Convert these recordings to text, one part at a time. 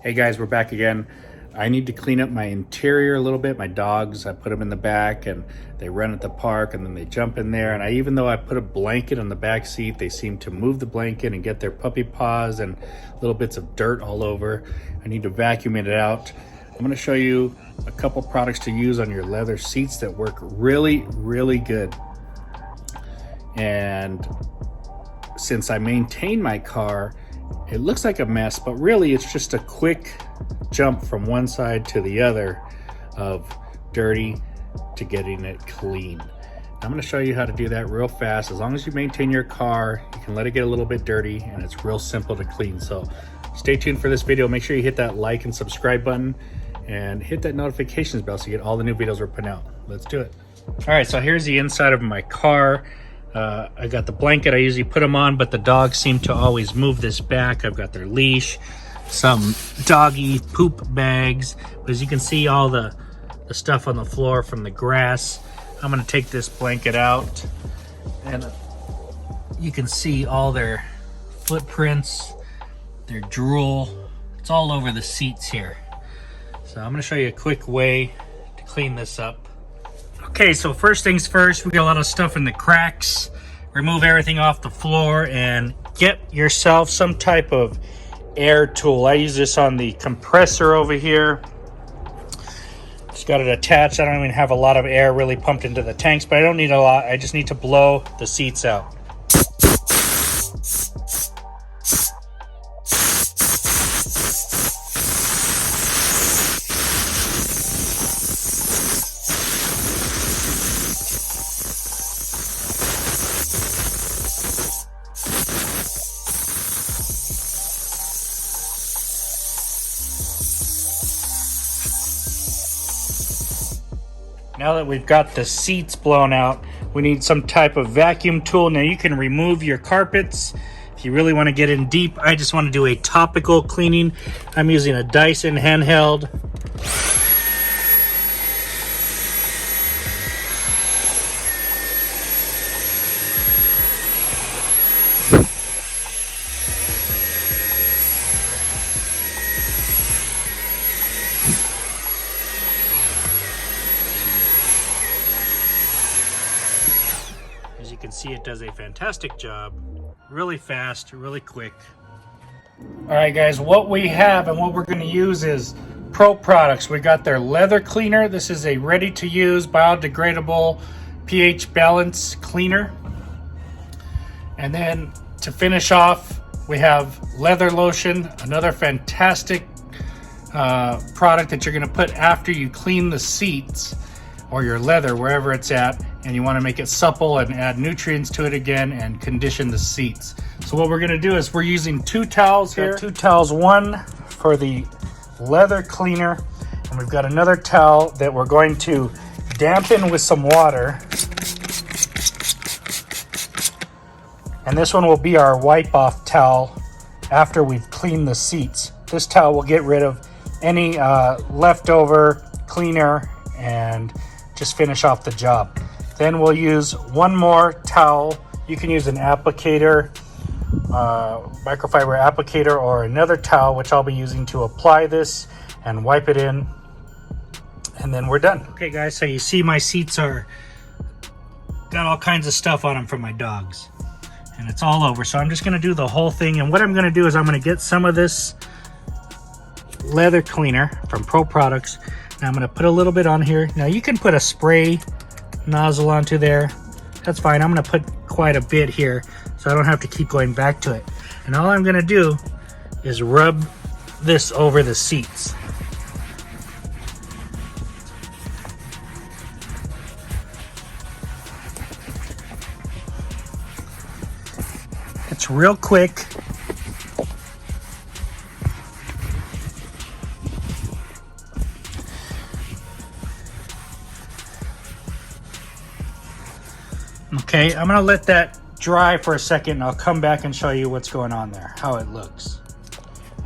Hey guys, we're back again. I need to clean up my interior a little bit. My dogs, I put them in the back and they run at the park and then they jump in there. And even though I put a blanket on the back seat, they seem to move the blanket and get their puppy paws and little bits of dirt all over. I need to vacuum it out. I'm gonna show you a couple products to use on your leather seats that work really, really good. And since I maintain my car, it looks like a mess, but really it's just a quick jump from one side to the other of dirty to getting it clean. I'm going to show you how to do that real fast. As long as you maintain your car, you can let it get a little bit dirty and it's real simple to clean. So stay tuned for this video. Make sure you hit that like and subscribe button and hit that notifications bell so you get all the new videos we're putting out. Let's do it. All right, so here's the inside of my car. I got the blanket I usually put them on, but the dogs seem to always move this back. I've got their leash, some doggy poop bags. But as you can see, all the stuff on the floor from the grass. I'm gonna take this blanket out and you can see all their footprints, their drool. It's all over the seats here. So I'm gonna show you a quick way to clean this up. Okay, so first things first, we got a lot of stuff in the cracks. Remove everything off the floor and get yourself some type of air tool. I use this on the compressor over here. Just got it attached. I don't even have a lot of air really pumped into the tanks, but I don't need a lot. I just need to blow the seats out. Now that we've got the seats blown out, we need some type of vacuum tool. Now you can remove your carpets if you really want to get in deep. I just want to do a topical cleaning. I'm using a Dyson handheld. As you can see, it does a fantastic job. Really fast, really quick. All right, guys, what we have and what we're going to use is Pro Products. We got their leather cleaner. This is a ready-to-use, biodegradable pH balance cleaner. And then to finish off, we have leather lotion, another fantastic product that you're going to put after you clean the seats or your leather, wherever it's at, and you want to make it supple and add nutrients to it again and condition the seats. So what we're going to do is we're using 2 towels here. 2 towels, one for the leather cleaner, and we've got another towel that we're going to dampen with some water. And this one will be our wipe off towel after we've cleaned the seats. This towel will get rid of any leftover cleaner and just finish off the job. Then we'll use one more towel. You can use an applicator, microfiber applicator, or another towel, which I'll be using to apply this and wipe it in, and then we're done. Okay guys, so you see my seats are got all kinds of stuff on them from my dogs, and it's all over. So I'm just gonna do the whole thing, and what I'm gonna do is I'm gonna get some of this leather cleaner from Pro Products, and I'm gonna put a little bit on here. Now you can put a spray nozzle onto there, that's fine. I'm gonna put quite a bit here so I don't have to keep going back to it. And all I'm gonna do is rub this over the seats. It's real quick. Okay, I'm gonna let that dry for a second and I'll come back and show you what's going on there, how it looks.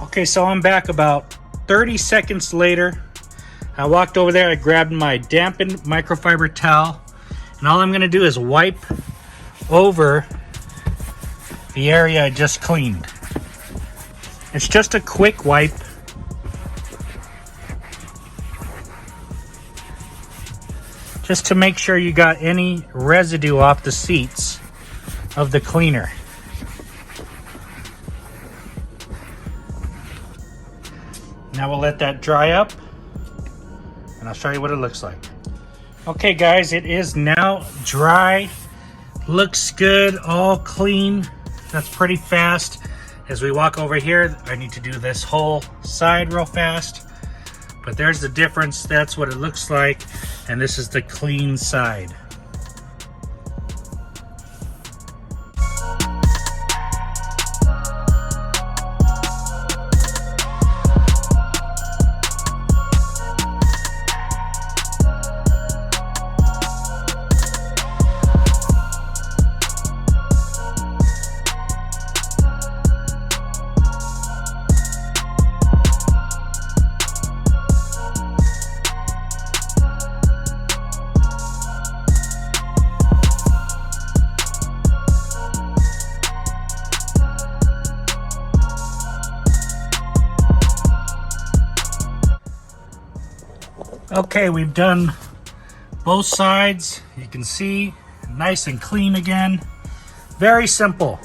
Okay, so I'm back about 30 seconds later. I walked over there, I grabbed my dampened microfiber towel, And all I'm gonna do is wipe over the area I just cleaned. It's just a quick wipe. Just to make sure you got any residue off the seats of the cleaner. Now we'll let that dry up and I'll show you what it looks like. Okay guys, it is now dry. Looks good, all clean. That's pretty fast. As we walk over here, I need to do this whole side real fast. But there's the difference. That's what it looks like. And this is the clean side. Okay, we've done both sides. You can see nice and clean again. Very simple.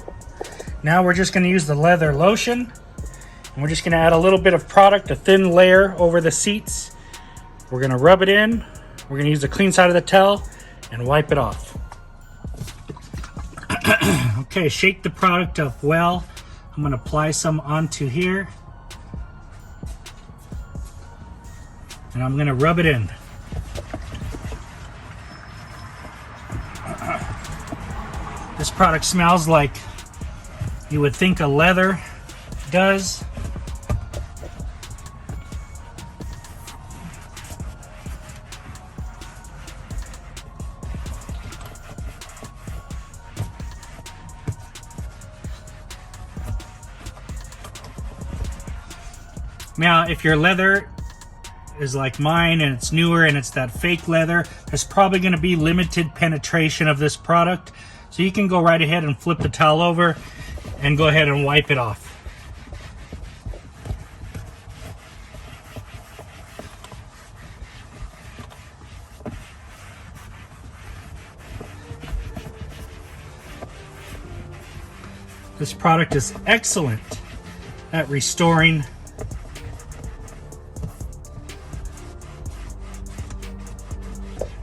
Now we're just going to use the leather lotion, and we're just going to add a little bit of product, a thin layer over the seats. We're going to rub it in. We're going to use the clean side of the towel and wipe it off. Okay, shake the product up well. I'm going to apply some onto here. And I'm gonna rub it in. This product smells like you would think a leather does. Now, if your leather is like mine and it's newer and it's that fake leather, there's probably going to be limited penetration of this product, so you can go right ahead and flip the towel over and go ahead and wipe it off. This product is excellent at restoring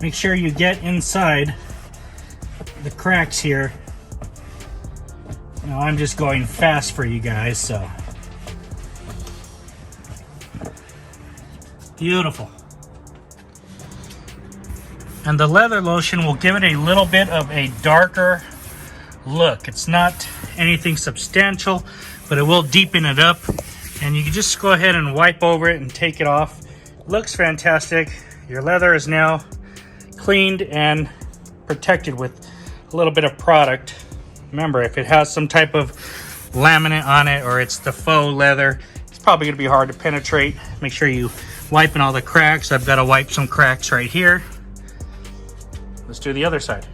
Make sure you get inside the cracks here. Now I'm just going fast for you guys, so. Beautiful. And the leather lotion will give it a little bit of a darker look. It's not anything substantial, but it will deepen it up. And you can just go ahead and wipe over it and take it off. Looks fantastic. Your leather is now cleaned and protected with a little bit of product. Remember, if it has some type of laminate on it or it's the faux leather, it's probably going to be hard to penetrate. Make sure you wipe in all the cracks. I've got to wipe some cracks right here. Let's do the other side.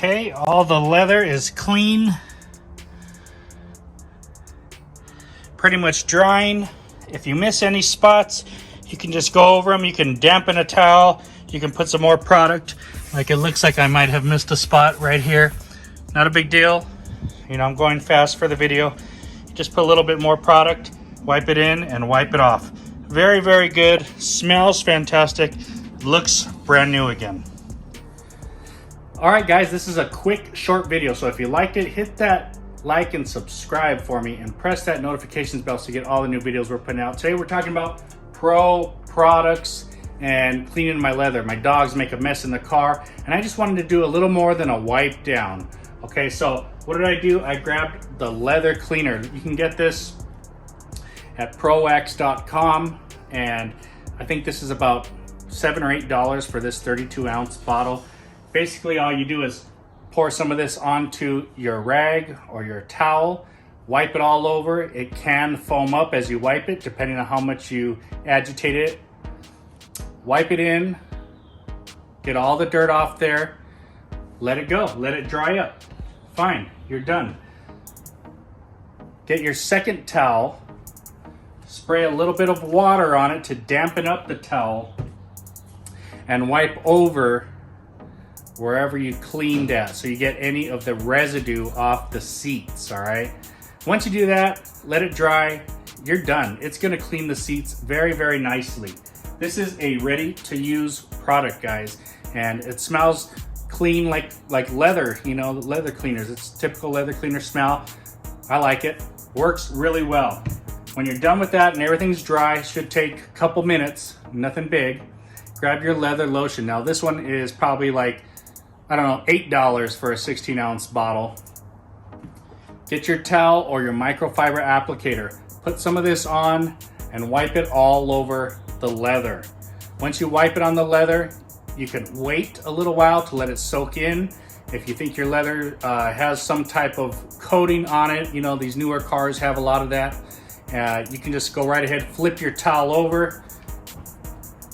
Okay, all the leather is clean. Pretty much drying. If you miss any spots, you can just go over them. You can dampen a towel. You can put some more product. Like it looks like I might have missed a spot right here. Not a big deal. You know, I'm going fast for the video. Just put a little bit more product, wipe it in, and wipe it off. Very, very good. Smells fantastic. Looks brand new again. Alright guys, this is a quick short video, so if you liked it, hit that like and subscribe for me and press that notifications bell to get all the new videos we're putting out. Today we're talking about pro products and cleaning my leather. My dogs make a mess in the car and I just wanted to do a little more than a wipe down. Okay, so what did I do? I grabbed the leather cleaner. You can get this at prowax.com, and I think this is about $7 or $8 for this 32-ounce bottle. Basically, all you do is pour some of this onto your rag or your towel, wipe it all over. It can foam up as you wipe it, depending on how much you agitate it. Wipe it in, get all the dirt off there, let it go, let it dry up. Fine, you're done. Get your second towel, spray a little bit of water on it to dampen up the towel, and wipe over wherever you cleaned at so you get any of the residue off the seats, all right? Once you do that, let it dry, you're done. It's gonna clean the seats very, very nicely. This is a ready-to-use product, guys, and it smells clean like leather, you know, leather cleaners. It's typical leather cleaner smell. I like it. Works really well. When you're done with that and everything's dry, should take a couple minutes, nothing big, grab your leather lotion. Now this one is probably like, I don't know, $8 for a 16-ounce bottle. Get your towel or your microfiber applicator. Put some of this on and wipe it all over the leather. Once you wipe it on the leather, you can wait a little while to let it soak in. If you think your leather has some type of coating on it, you know, these newer cars have a lot of that. You can just go right ahead, flip your towel over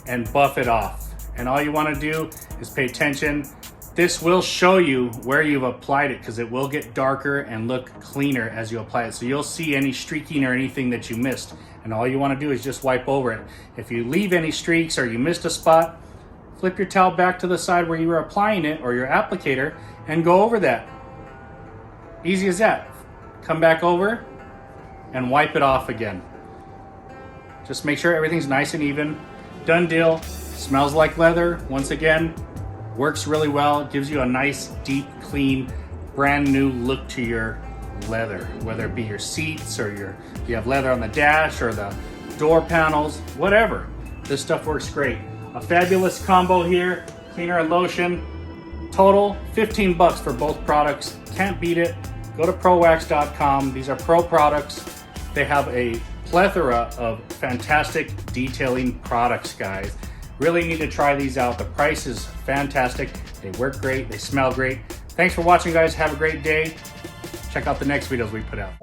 and buff it off. And all you want to do is pay attention. This will show you where you've applied it because it will get darker and look cleaner as you apply it. So you'll see any streaking or anything that you missed. And all you want to do is just wipe over it. If you leave any streaks or you missed a spot, flip your towel back to the side where you were applying it or your applicator and go over that. Easy as that. Come back over and wipe it off again. Just make sure everything's nice and even. Done deal. Smells like leather. Once again, works really well. It gives you a nice, deep, clean, brand new look to your leather, whether it be your seats or you have leather on the dash or the door panels, whatever. This stuff works great. A fabulous combo here, cleaner and lotion. Total 15 bucks for both products. Can't beat it. Go to prowax.com. These are pro products. They have a plethora of fantastic detailing products, guys. Really need to try these out. The price is fantastic. They work great. They smell great. Thanks for watching, guys. Have a great day. Check out the next videos we put out.